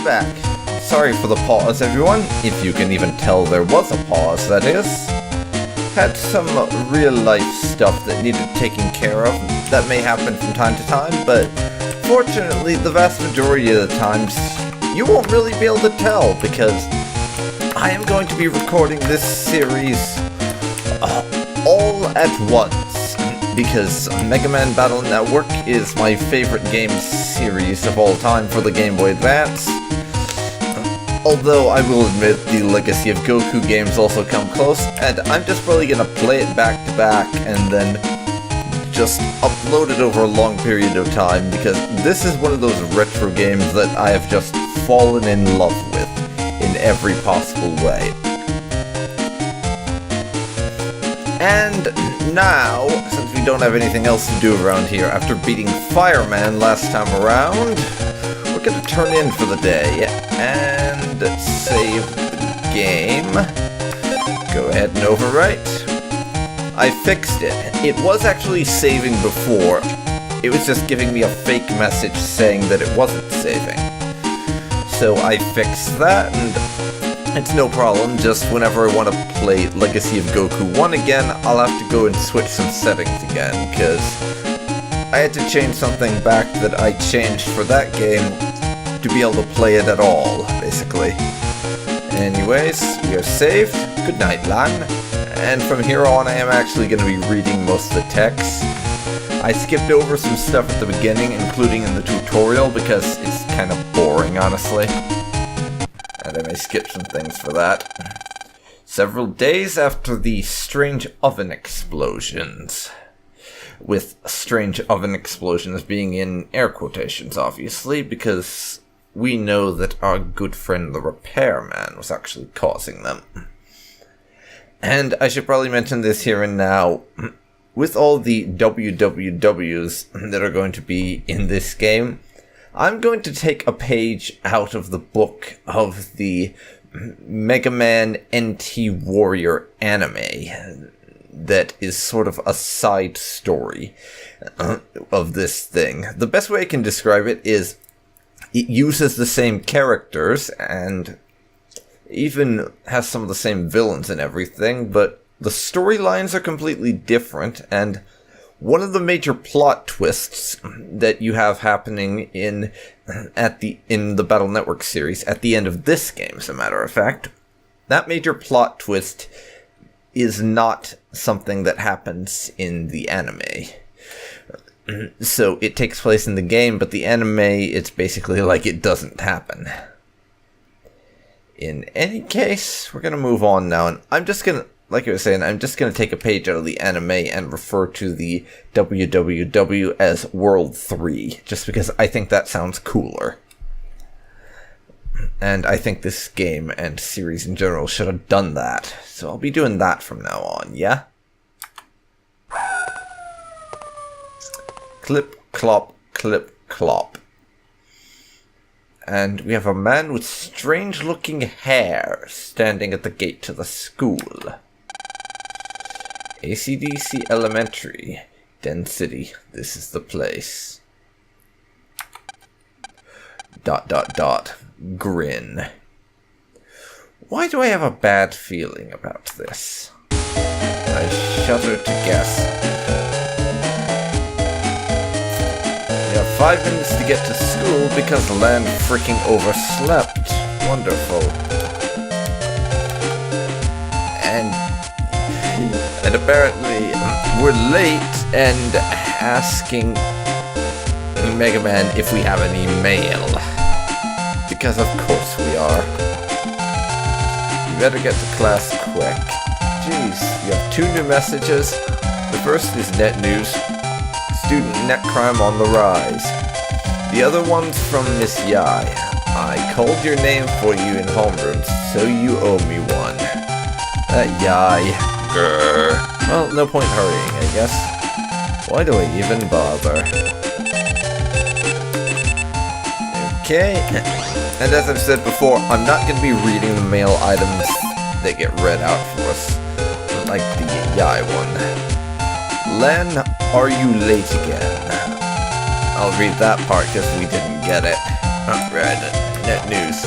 I'm back. Sorry for the pause, everyone. If you can even tell there was a pause, that is. Had some real-life stuff that needed taking care of. That may happen from time to time, but fortunately, the vast majority of the times, you won't really be able to tell, because I am going to be recording this series all at once. Because Megaman Battle Network is my favorite game series of all time for the Game Boy Advance. Although I will admit the Legacy of Goku games also come close, and I'm just probably gonna play it back to back and then just upload it over a long period of time, because this is one of those retro games that I have just fallen in love with in every possible way. And now, since we don't have anything else to do around here after beating Fireman last time around, we're gonna turn in for the day and save the game. Go ahead and overwrite. I fixed it. It was actually saving before. It was just giving me a fake message saying that it wasn't saving. So I fixed that, and it's no problem. Just whenever I want to play Legacy of Goku 1 again, I'll have to go and switch some settings again, because I had to change something back that I changed for that game to be able to play it at all, basically. Anyways, we are saved. Good night, Lan. And from here on, I am actually going to be reading most of the text. I skipped over some stuff at the beginning, including in the tutorial, because it's kind of boring, honestly. And I may skip some things for that. Several days after the strange oven explosions. With strange oven explosions being in air quotations, obviously, because we know that our good friend the repairman was actually causing them. And I should probably mention this here and now. With all the WWWs that are going to be in this game, I'm going to take a page out of the book of the Mega Man NT Warrior anime that is sort of a side story of this thing. The best way I can describe it is it uses the same characters and even has some of the same villains and everything, but the storylines are completely different, and one of the major plot twists that you have happening in the Battle Network series, at the end of this game, as a matter of fact, that major plot twist is not something that happens in the anime. So it takes place in the game, but the anime, it's basically like it doesn't happen. In any case, we're going to move on now, and I'm just going to, like I was saying, I'm just going to take a page out of the anime and refer to the WWW as World 3, just because I think that sounds cooler. And I think this game and series in general should have done that, so I'll be doing that from now on, yeah? Clip, clop, clip, clop. And we have a man with strange-looking hair standing at the gate to the school. ACDC Elementary, Den City, this is the place. ... Grin. Why do I have a bad feeling about this? I shudder to guess. We have 5 minutes to get to school because Lan freaking overslept. Wonderful. And apparently we're late and asking Mega Man if we have any mail. Because of course we are. You better get to class quick. Jeez, you have 2 new messages. The first is net news. Student net crime on the rise. The other one's from Miss Yai. I called your name for you in homeroom, so you owe me one. That Yai. Grr. Well, no point hurrying, I guess. Why do I even bother? Okay. And as I've said before, I'm not going to be reading the mail items that get read out for us, like the Yai one. Len, are you late again? I'll read that part because we didn't get it. Read it. net news.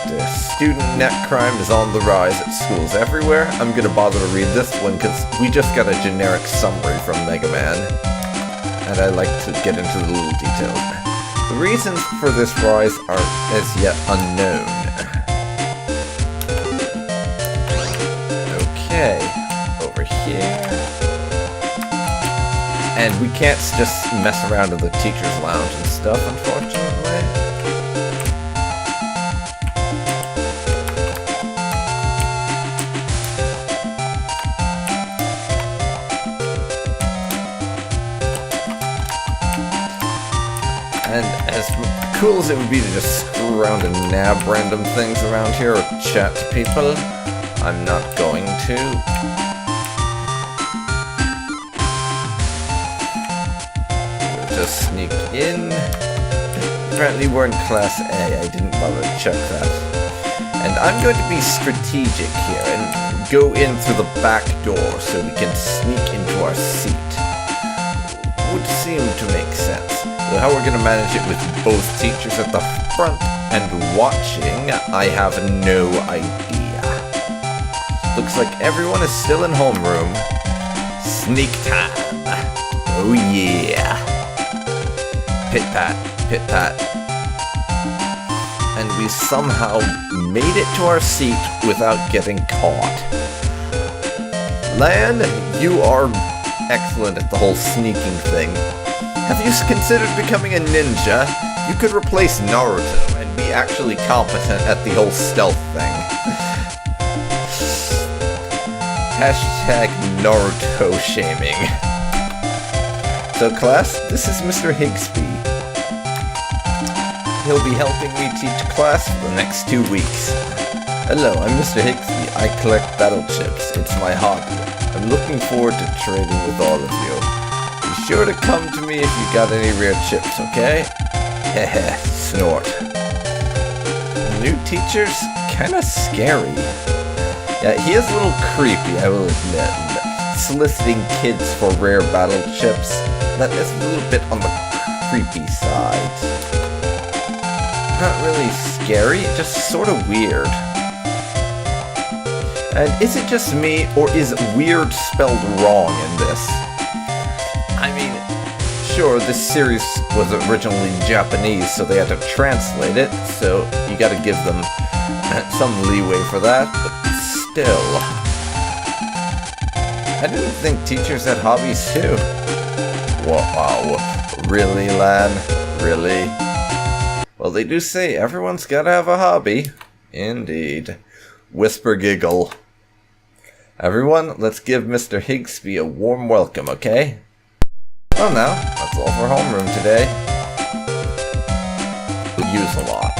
The student net crime is on the rise at schools everywhere. I'm gonna bother to read this one because we just got a generic summary from Megaman, and I like to get into the little details. The reasons for this rise are as yet unknown. Okay, over here. And we can't just mess around in the teacher's lounge and stuff, unfortunately. And as cool as it would be to just screw around and nab random things around here or chat to people, I'm not going to. We'll just sneak in. Apparently we're in Class A. I didn't bother to check that. And I'm going to be strategic here and go in through the back door so we can sneak into our seat. Would seem to make sense. So how we're going to manage it with both teachers at the front and watching, I have no idea. Looks like everyone is still in homeroom. Sneak time. Oh yeah. Pit-pat, pit-pat. And we somehow made it to our seat without getting caught. Lan, you are excellent at the whole sneaking thing. Have you considered becoming a ninja? You could replace Naruto and be actually competent at the whole stealth thing. Hashtag Naruto shaming. So class, this is Mr. Higsby. He'll be helping me teach class for the next 2 weeks. Hello, I'm Mr. Higsby. I collect battle chips. It's my hobby. I'm looking forward to trading with all of you. Be sure to come to me if you got any rare chips, okay? Heh, snort. New teacher's kinda scary. Yeah, he is a little creepy, I will admit. Soliciting kids for rare battle chips, that is a little bit on the creepy side. Not really scary, just sort of weird. And is it just me, or is weird spelled wrong in this? I mean, sure, this series was originally Japanese, so they had to translate it, so you gotta give them some leeway for that, but still. I didn't think teachers had hobbies too. Wow, really, Lan? Really? Well, they do say everyone's gotta have a hobby. Indeed. Whisper giggle. Everyone, let's give Mr. Higsby a warm welcome, okay? Well now, that's all for homeroom today. We'll use a lot.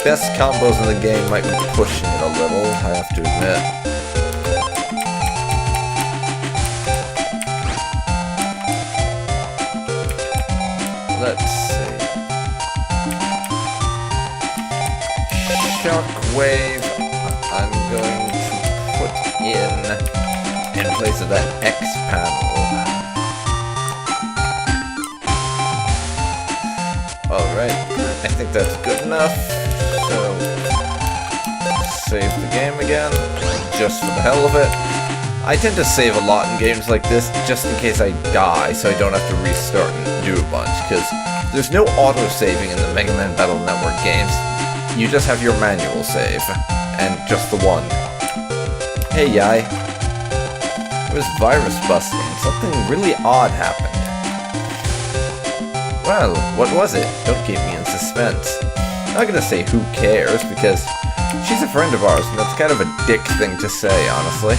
Best combos in the game might be pushing it a little, I have to admit. Let's see. Shockwave, I'm going to put in place of that X panel. Alright, I think that's good enough. So, save the game again, just for the hell of it. I tend to save a lot in games like this, just in case I die, so I don't have to restart and do a bunch, because there's no auto-saving in the Megaman Battle Network games. You just have your manual save, and just the one. Hey, Yai. It was virus busting, something really odd happened. Well, what was it? Don't keep me in suspense. I'm not gonna say who cares, because she's a friend of ours, and that's kind of a dick thing to say, honestly.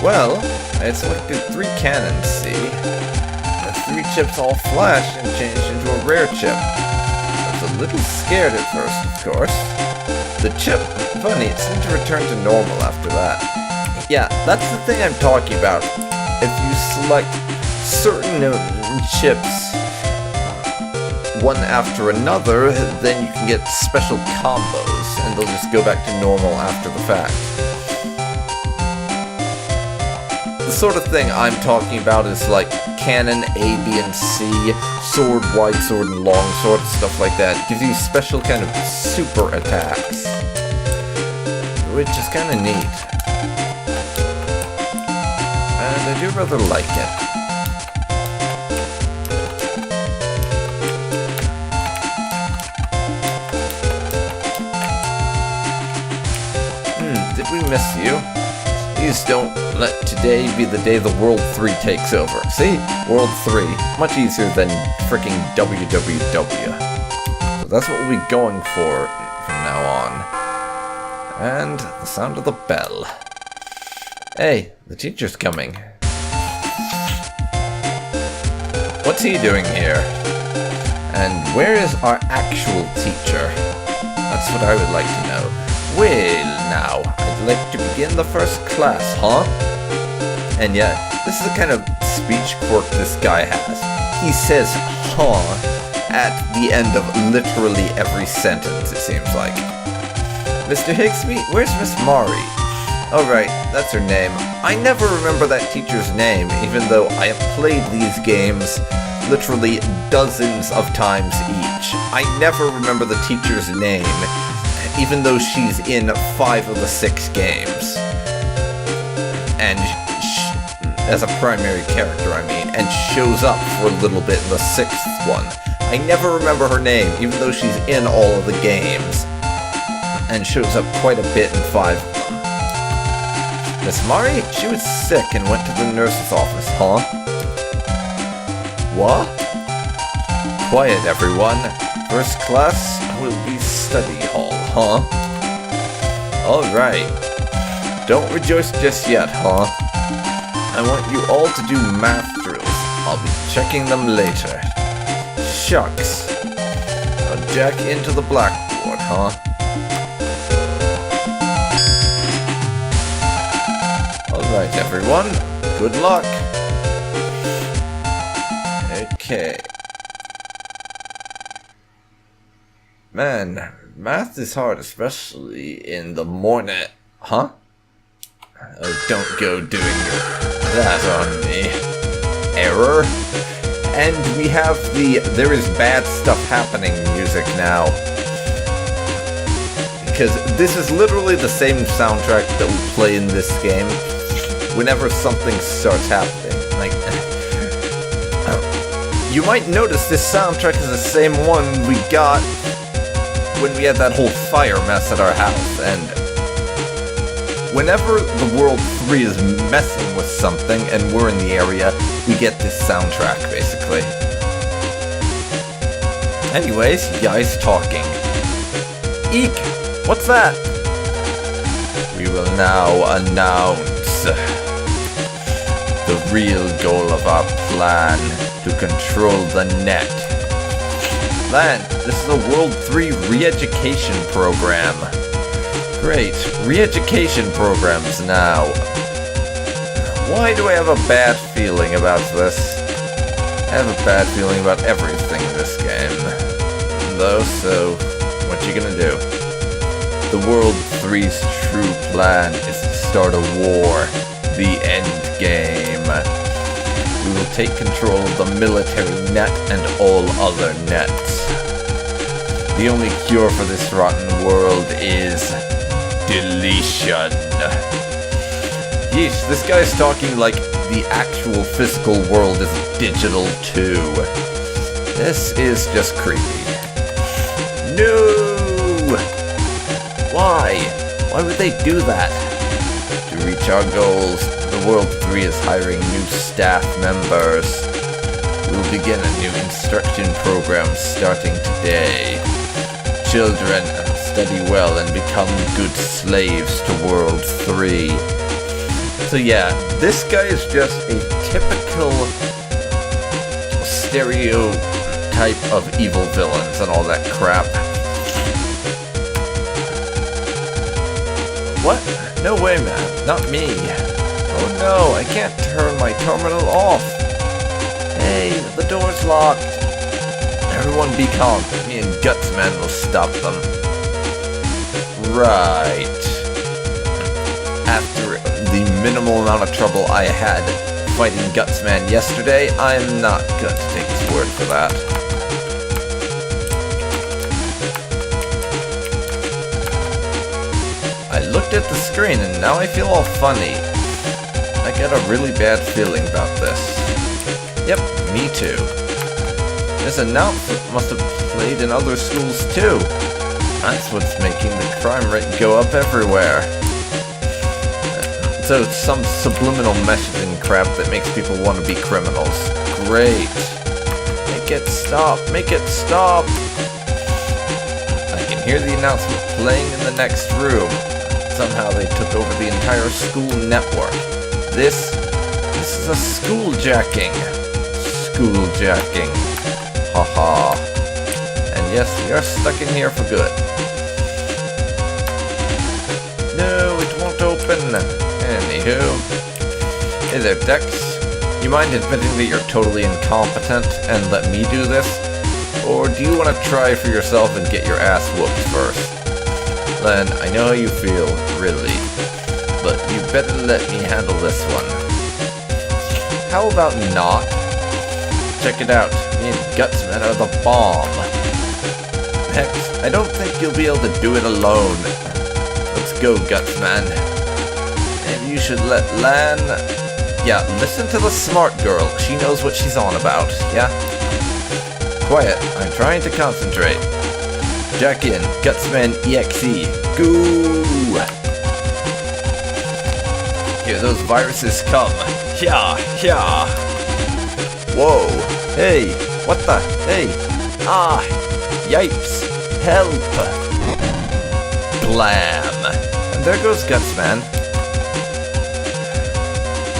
Well, I had selected 3 cannons, see? The 3 chips all flashed and changed into a rare chip. I was a little scared at first, of course. The chip, funny, it seemed to return to normal after that. Yeah, that's the thing I'm talking about. If you select certain chips one after another, then you can get special combos, and they'll just go back to normal after the fact. The sort of thing I'm talking about is like cannon A, B, and C, sword, wide sword, and long sword, stuff like that. It gives you special kind of super attacks, which is kind of neat. And I do rather like it. Did we miss you? Please don't let today be the day the World 3 takes over. See? World 3. Much easier than freaking WWW. So that's what we'll be going for from now on. And the sound of the bell. Hey, the teacher's coming. What's he doing here? And where is our actual teacher? That's what I would like to know. Well, now, I'd like to begin the first class, huh? And yeah, this is the kind of speech quirk this guy has. He says, huh, at the end of literally every sentence, it seems like. Mr. Higsby, where's Miss Mari? Oh right, that's her name. I never remember that teacher's name, even though I have played these games literally dozens of times each. I never remember the teacher's name, even though she's in 5 of the 6 games. And as a primary character, I mean, and shows up for a little bit in the 6th one. I never remember her name, even though she's in all of the games, and shows up quite a bit in 5 of them. Miss Mari, she was sick and went to the nurse's office, huh? What? Quiet, everyone. First class will be study hall, huh? Alright. Don't rejoice just yet, huh? I want you all to do math drills. I'll be checking them later. Shucks. Now jack into the blackboard, huh? Alright, everyone. Good luck. Okay. Man, math is hard, especially in the morning. Huh? Oh, don't go doing that on me. Error. And we have the "there is bad stuff happening" music now. Because this is literally the same soundtrack that we play in this game whenever something starts happening. Like, you might notice this soundtrack is the same one we got when we had that whole fire mess at our house, and whenever the World 3 is messing with something and we're in the area, we get this soundtrack, basically. Anyways, you guys talking. Eek! What's that? We will now announce the real goal of our plan, to control the net. Then, this is a World 3 re-education program. Great, re-education programs now. Why do I have a bad feeling about this? I have a bad feeling about everything in this game. Though, so, what you gonna do? The World 3's true plan is to start a war. The end game. We will take control of the military net and all other nets. The only cure for this rotten world is deletion. Yeesh, this guy's talking like the actual physical world is digital too. This is just creepy. No! Why? Why would they do that? To reach our goals, the World 3 is hiring new staff members. We'll begin a new instruction program starting today. Children, study well and become good slaves to World 3. So yeah, this guy is just a typical stereotype of evil villains and all that crap. What? No way, man. Not me. Oh no, I can't turn my terminal off. Hey, the door's locked. Everyone be calm. Me and Gutsman will stop them. Right. After the minimal amount of trouble I had fighting Gutsman yesterday, I'm not going to take his word for that. I looked at the screen and now I feel all funny. I get a really bad feeling about this. Yep, me too. This announcement must have played in other schools too. That's what's making the crime rate go up everywhere. So it's some subliminal messaging crap that makes people want to be criminals. Great. Make it stop. Make it stop. I can hear the announcement playing in the next room. Somehow they took over the entire school network. This is a schooljacking. Schooljacking. Haha. And yes, we are stuck in here for good. No, it won't open. Anywho. Hey there, Dex. You mind admitting that you're totally incompetent and let me do this? Or do you want to try for yourself and get your ass whooped first? Len, I know how you feel, really. But you better let me handle this one. How about not? Check it out. Me and Gutsman are the bomb. Heck, I don't think you'll be able to do it alone. Let's go, Gutsman. Maybe you should let Lan... Yeah, listen to the smart girl. She knows what she's on about, yeah? Quiet, I'm trying to concentrate. Jack in, Gutsman EXE. Goo! Here those viruses come. Yeah, yeah. Whoa. Hey, what the? Hey. Ah. Yipes. Help. Blam. And there goes Gutsman.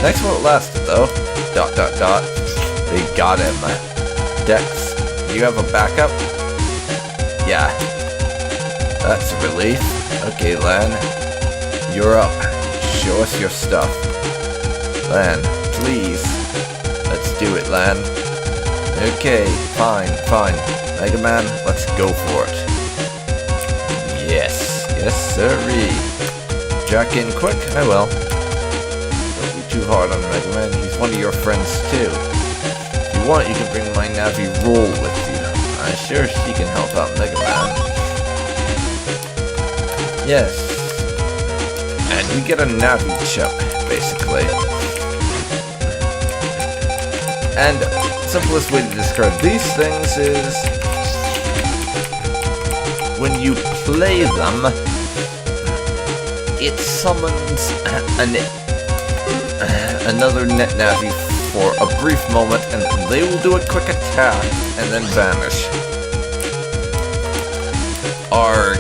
Next one lasted though. ... They got him. Dex, do you have a backup? Yeah. That's a relief. Okay, Lan. You're up. Show us your stuff. Lan, please. Let's do it, Lan. Okay, fine. Megaman, let's go for it. Yes. Yes, sirree. Jack in quick? I will. Don't be too hard on Megaman. He's one of your friends, too. If you want, you can bring my Navi roll with you. I'm sure she can help out Megaman. Yes. And we get a Navi chip, basically. And simplest way to describe these things is when you play them, it summons another net Navi for a brief moment, and they will do a quick attack and then vanish. Arg.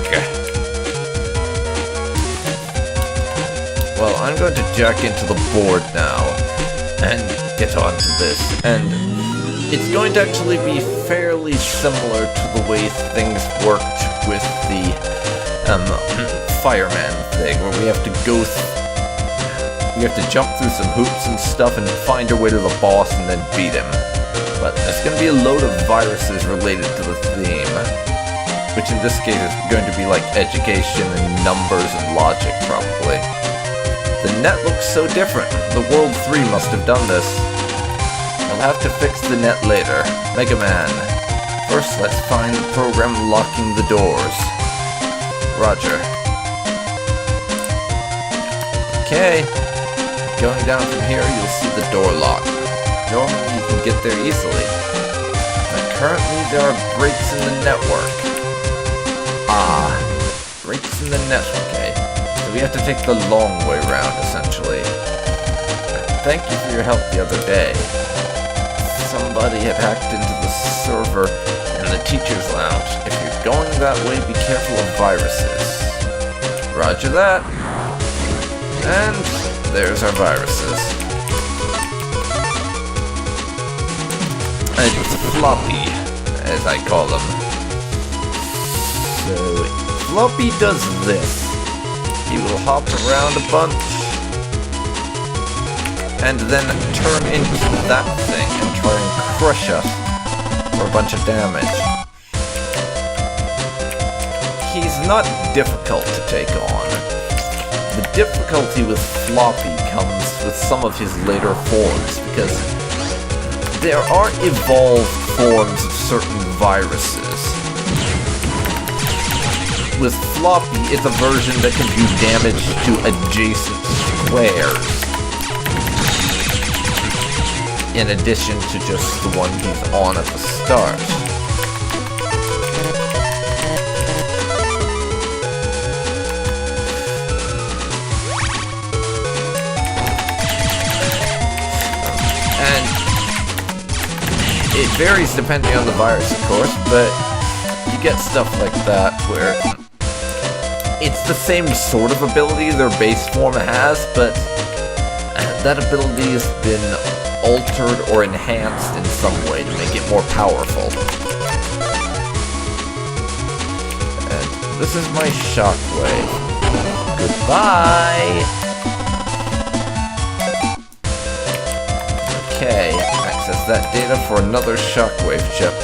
Well, I'm going to jack into the board now and get on to this, and it's going to actually be fairly similar to the way things worked with the fireman thing, where we have to jump through some hoops and stuff and find our way to the boss and then beat him. But there's going to be a load of viruses related to the theme, which in this case is going to be like education and numbers and logic, probably. The net looks so different. The World 3 must have done this. I'll have to fix the net later. Megaman. First, let's find the program locking the doors. Roger. Okay. Going down from here, you'll see the door lock. Normally, you can get there easily. But currently, there are breaks in the network. Ah. Breaks in the network, okay. We have to take the long way round, essentially. Thank you for your help the other day. Somebody had hacked into the server in the teacher's lounge. If you're going that way, be careful of viruses. Roger that. And there's our viruses. And it's Floppy, as I call them. So, Floppy does this. He will hop around a bunch and then turn into that thing and try and crush us for a bunch of damage. He's not difficult to take on. The difficulty with floppy comes with some of his later forms, because there are evolved forms of certain viruses. With floppy, it's a version that can do damage to adjacent squares, in addition to just the one he's on at the start. And it varies depending on the virus, of course, but you get stuff like that where it's the same sort of ability their base form has, but that ability has been altered or enhanced in some way to make it more powerful. And this is my shockwave. Goodbye! Okay, access that data for another shockwave chip.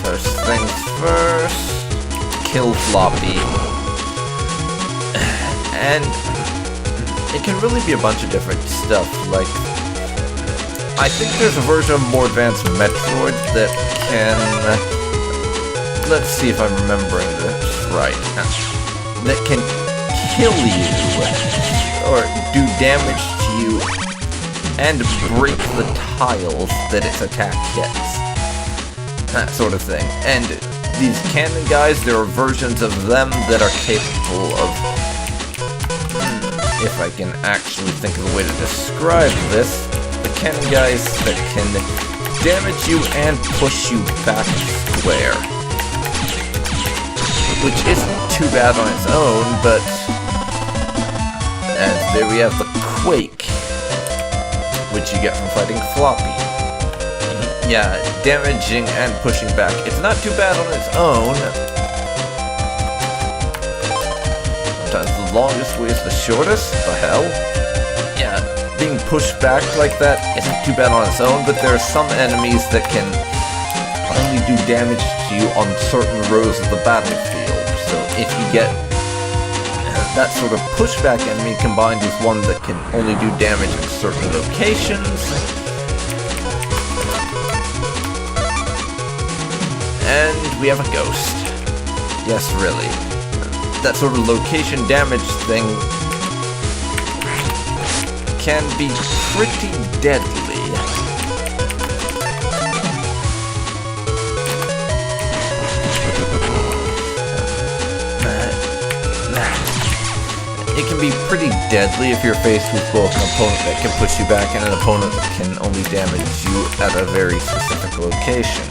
First things first, kill floppy. And it can really be a bunch of different stuff, like I think there's a version of more advanced Metroid that can, let's see if I'm remembering this right, that can kill you, or do damage to you, and break the tiles that its attack hits. That sort of thing. And these cannon guys, there are versions of them that are capable of, if I can actually think of a way to describe this, the cannon guys that can damage you and push you back square. Which isn't too bad on its own, but... And there we have the Quake, which you get from fighting floppy. Yeah, damaging and pushing back. It's not too bad on its own. Sometimes the longest way is the shortest. The hell? Yeah, being pushed back like that isn't too bad on its own, but there are some enemies that can only do damage to you on certain rows of the battlefield. So if you get that sort of pushback enemy combined with one that can only do damage in certain locations, and we have a ghost. Yes, really. That sort of location damage thing can be pretty deadly. It can be pretty deadly if you're faced with both an opponent that can push you back and an opponent that can only damage you at a very specific location.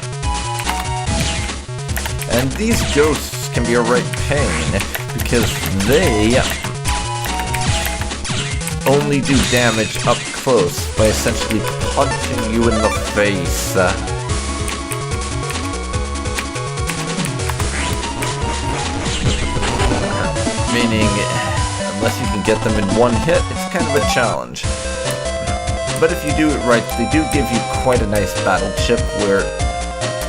And these ghosts can be a right pain, because they only do damage up close by essentially punching you in the face. Meaning, unless you can get them in one hit, it's kind of a challenge. But if you do it right, they do give you quite a nice battle chip where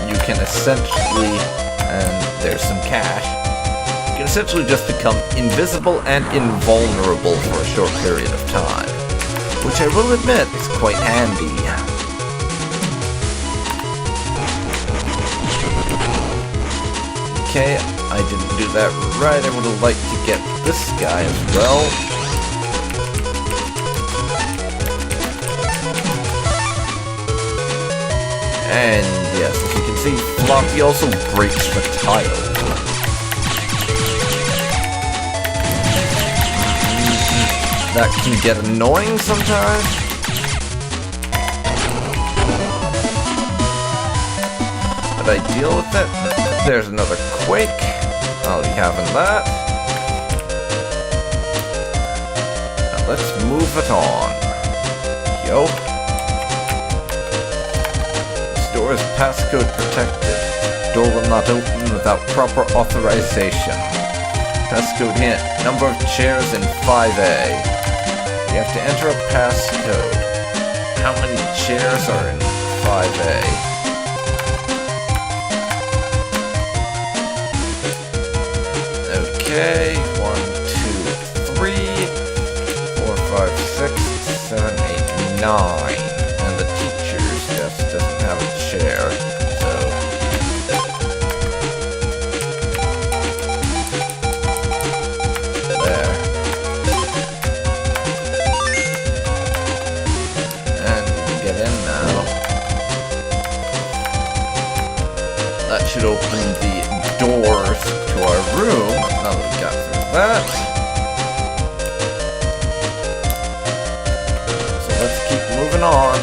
you can essentially, and there's some cash, you can essentially just become invisible and invulnerable for a short period of time, which I will admit is quite handy. Okay, I didn't do that right. I would have liked to get this guy as well. And yes, as you can see, Floppy also breaks the tile. That can get annoying sometimes. But I deal with it. There's another Quake. I'll be having that. Now let's move it on. Yo. This door is passcode protected. Door will not open without proper authorization. Passcode hint. Number of chairs in 5A. You have to enter a passcode. how many chairs are in 5A? Okay, 1, 2, 3, 4, 5, 6, 7, 8, 9. And the teacher's desk doesn't have a chair, so... There. And we can get in now. That should open the doors to our room. Now that we got through that. So let's keep moving on.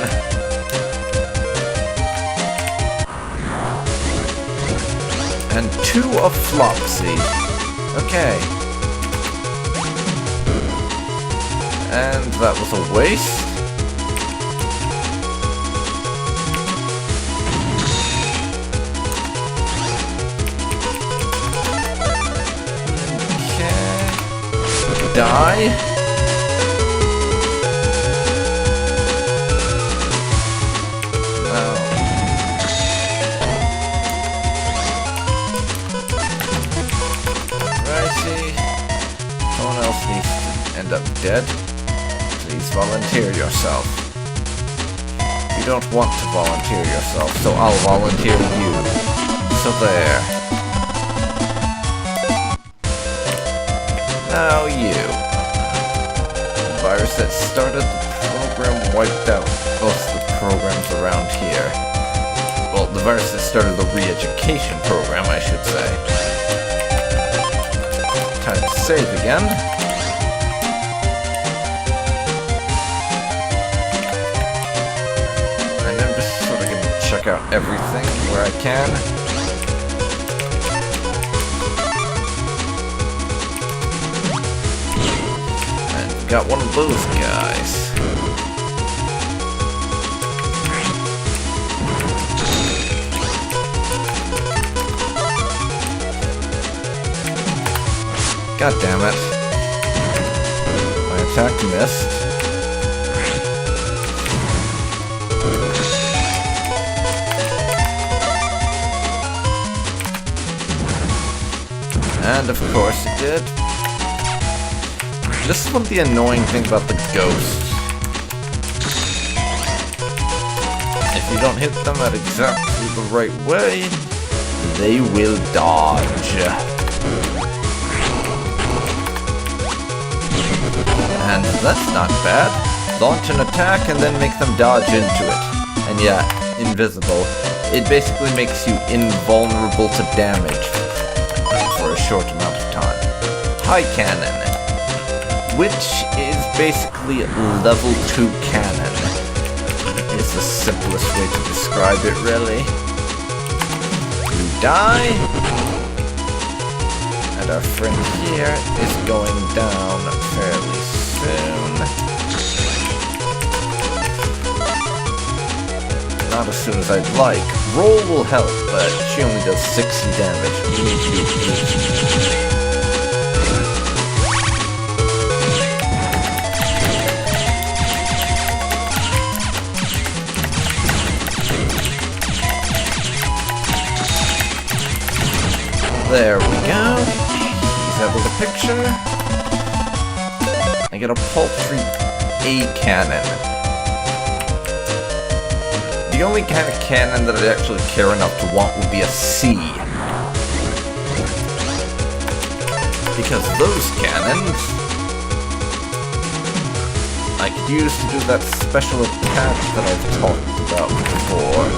And 2 of Flopsy. Okay. And that was a waste. Die. Oh. Righty. Someone else needs to end up dead. Please volunteer yourself. You don't want to volunteer yourself, so I'll volunteer you. So there. Now you. The virus that started the program wiped out most of the programs around here. Well, the virus that started the re-education program, I should say. Time to save again. And I'm just sort of gonna check out everything where I can. Got one of those guys. God damn it. My attack missed. And of course it did. This is one of the annoying things about the ghosts. If you don't hit them at exactly the right way, they will dodge. And that's not bad. Launch an attack and then make them dodge into it. And yeah, invisible. It basically makes you invulnerable to damage for a short amount of time. High cannon. Which is basically level 2 cannon. It's the simplest way to describe it, really. You die, and our friend here is going down fairly soon. Not as soon as I'd like. Roll will help, but she only does 60 damage. You need to be There we go. He's out of the picture. I get a paltry A cannon. The only kind of cannon that I'd actually care enough to want would be a C. Because those cannons I could use to do that special attack that I've talked about before.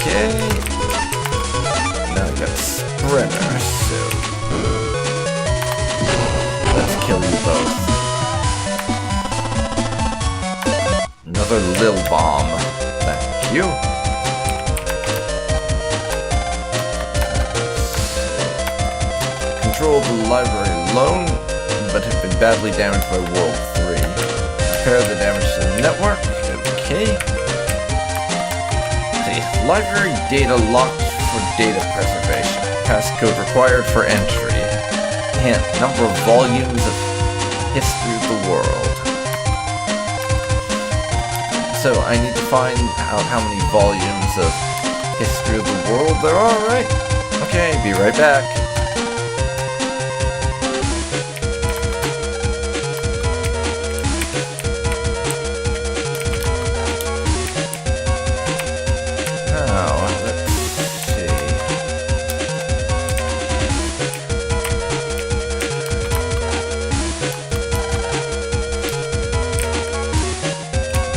Okay. Now I got Sprinter, so let's kill you both. Another Lil Bomb. Thank you. Control the library alone, but have been badly damaged by World 3. Repair the damage to the network. Okay. Library data locked for data preservation. Passcode required for entry. Hint, number of volumes of history of the world. So I need to find out how many volumes of history of the world there are, right? Okay, be right back.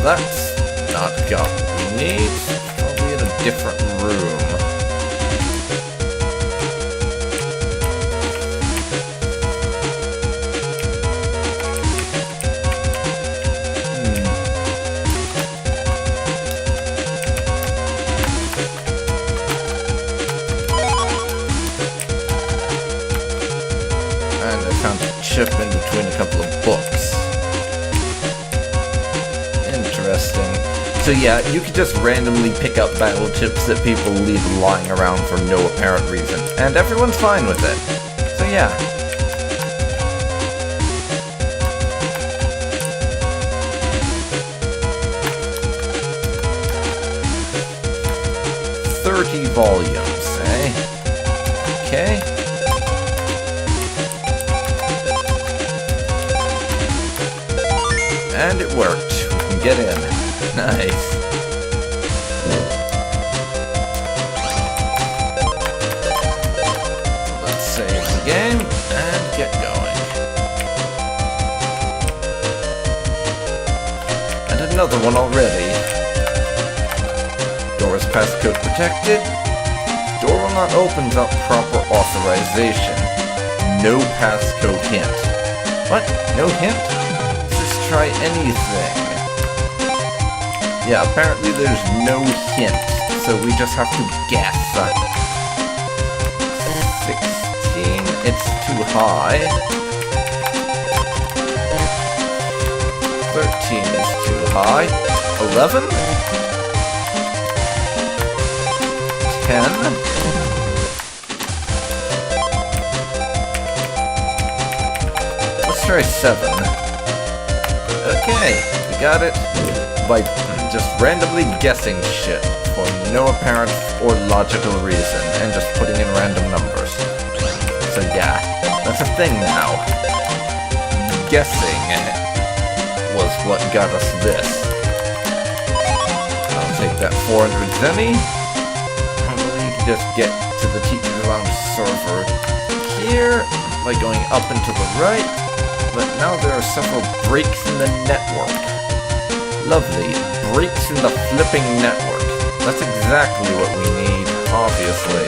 That's not got what we need. Probably in a different room. And I found a chip in between a couple of books. Interesting. So yeah, you could just randomly pick up battle chips that people leave lying around for no apparent reason, and everyone's fine with it. So yeah. $30 volumes, eh? Okay. And it worked. Get in. Nice. Let's save the game and get going. And another one already. Door is passcode protected. Door will not open without proper authorization. No passcode hint. What? No hint? Just try anything. Yeah, apparently there's no hint, so we just have to guess. 16, it's too high. 13 is too high. 11? 10? Let's try 7. Okay, we got it. By just randomly guessing shit for no apparent or logical reason, and just putting in random numbers. So yeah, that's a thing now. Guessing was what got us this. I'll take that 400 zemi. Probably you can just get to the Teacher's Lounge server here by going up and to the right, but now there are several breaks in the network. Lovely. Breaks in the flipping network. That's exactly what we need, obviously.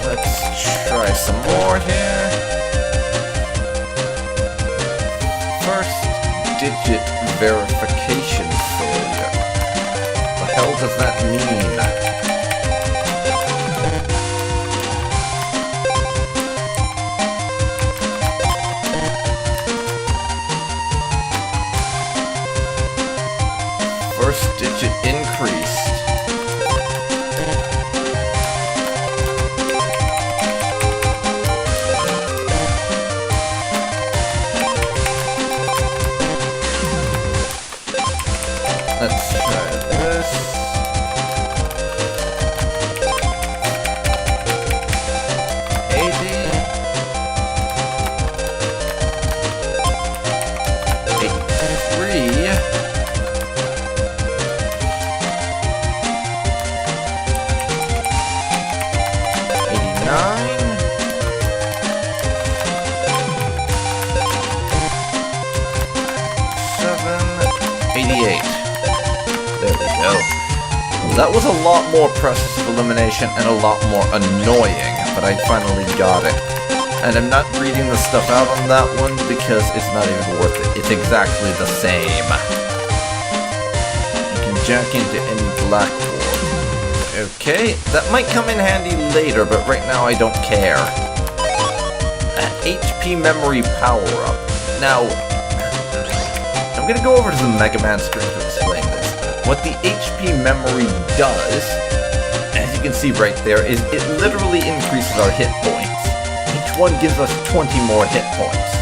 Let's try some more here. First digit verification failure. What the hell does that mean? First digit increased. Let's try this. That was a lot more process of elimination and a lot more annoying, but I finally got it. And I'm not reading the stuff out on that one because it's not even worth it. It's exactly the same. You can jack into any blackboard. Okay, that might come in handy later, but right now I don't care. An HP memory power-up. Now, I'm gonna go over to the Mega Man screen to explain this. What the HP memory does, as you can see right there, is it literally increases our hit points. Each one gives us 20 more hit points.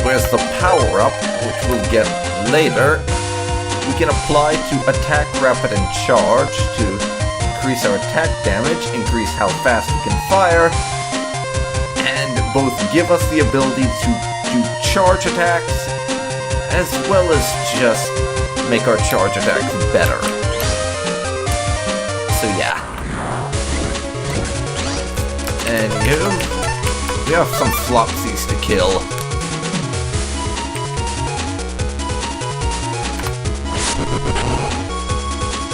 Whereas the power-up, which we'll get later, we can apply to attack, rapid, and charge to increase our attack damage, increase how fast we can fire, and both give us the ability to do charge attacks, as well as just make our charge attacks better. So yeah. And we have some flopsies to kill.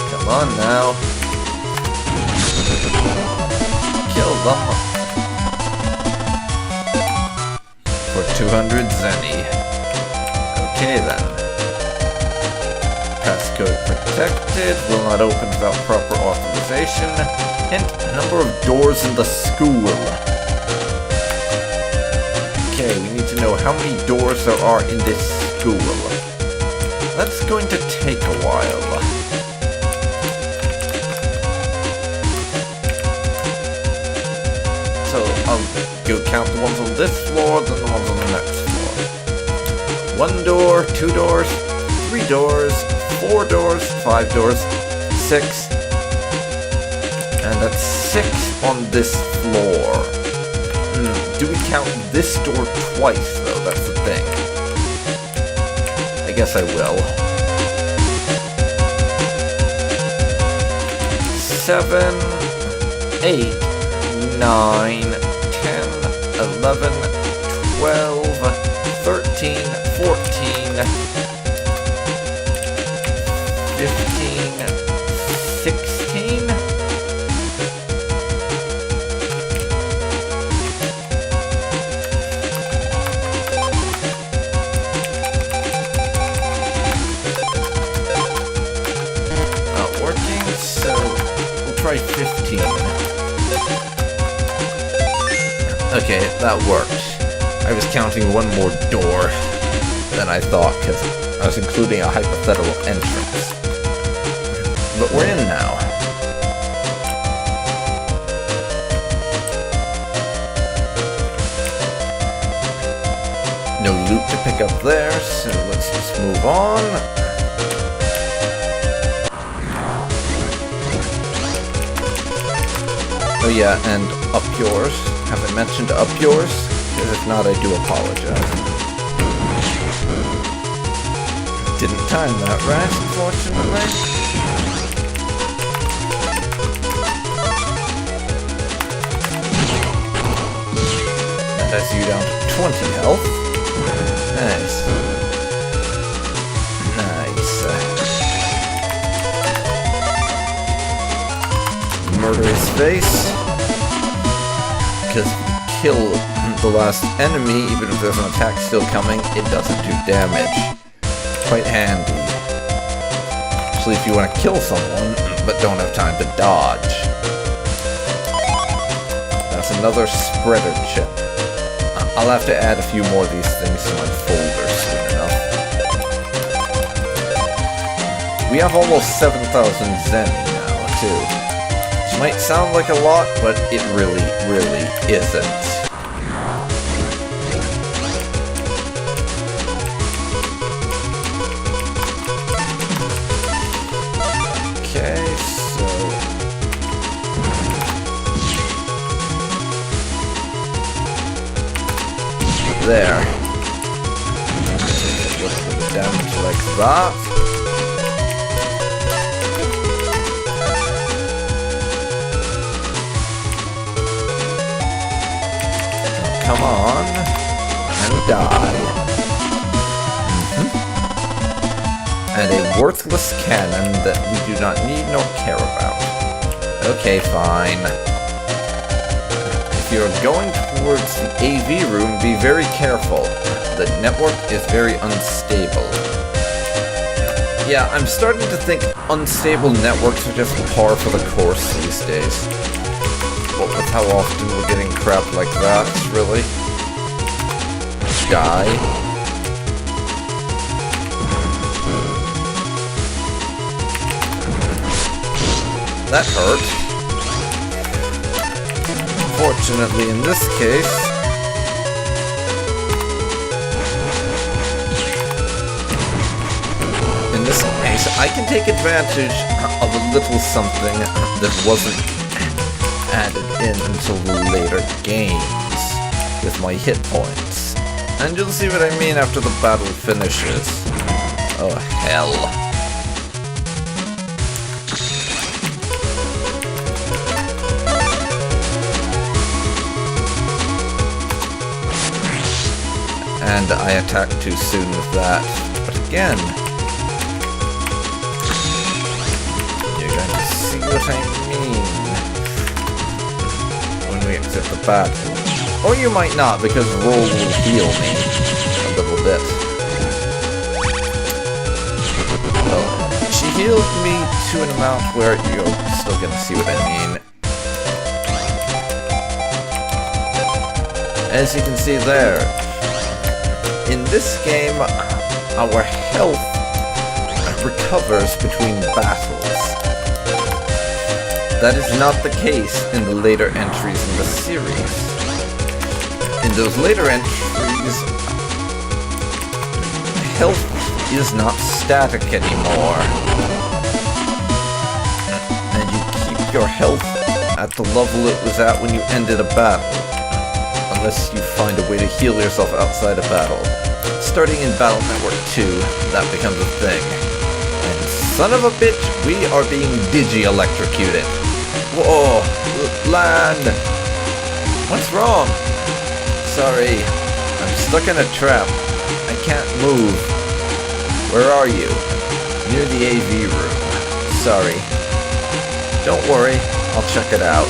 Come on now. Kill them. For 200 zenny. Okay then. Passcode protected. Will not open without proper authorization. Hint, number of doors in the school. Okay, we need to know how many doors there are in this school. That's going to take a while. So I'll go count the ones on this floor, then the ones on the next floor. 1 door, 2 doors, 3 doors, 4 doors, 5 doors, 6. And that's 6 on this floor. Do we count this door twice, though? That's the thing. I guess I will. 7, 8, 9, 10, 11, 12, 13, 14, 15, 16? Not working, so we'll try 15. Okay, that worked. I was counting one more door than I thought, because I was including a hypothetical entrance. But we're in now. No loot to pick up there, so let's just move on. Oh yeah, and up yours. Have I mentioned up yours? Because if not, I do apologize. Didn't time that right, unfortunately. That's you down to 20 health. Nice. Nice. Murder his face. Because kill the last enemy, even if there's an attack still coming, it doesn't do damage. Quite handy. Especially if you want to kill someone, but don't have time to dodge. That's another spreader chip. I'll have to add a few more of these things to my folder soon enough. We have almost 7,000 zen now, too. Which might sound like a lot, but it really, really isn't. There. Damage like that. Come on. And die. And a worthless cannon that we do not need nor care about. Okay, fine. If you're going towards the AV room, be very careful. The network is very unstable. Yeah, I'm starting to think unstable networks are just par for the course these days. What with how often we're getting crap like that, really. die. That hurt. Fortunately, in this case, I can take advantage of a little something that wasn't added in until the later games with my hit points. And you'll see what I mean after the battle finishes. Oh, hell. And I attacked too soon with that. But again, what I mean when we exit the battle. Or you might not, because roll will heal me a little bit. Well, she healed me to an amount where you're still gonna see what I mean. As you can see there, in this game, our health recovers between battles. That is not the case in the later entries in the series. In those later entries, health is not static anymore. And you keep your health at the level it was at when you ended a battle. Unless you find a way to heal yourself outside a battle. Starting in Battle Network 2, that becomes a thing. And son of a bitch, we are being digi-electrocuted. Whoa! Land! What's wrong? Sorry. I'm stuck in a trap. I can't move. Where are you? Near the AV room. Sorry. Don't worry. I'll check it out.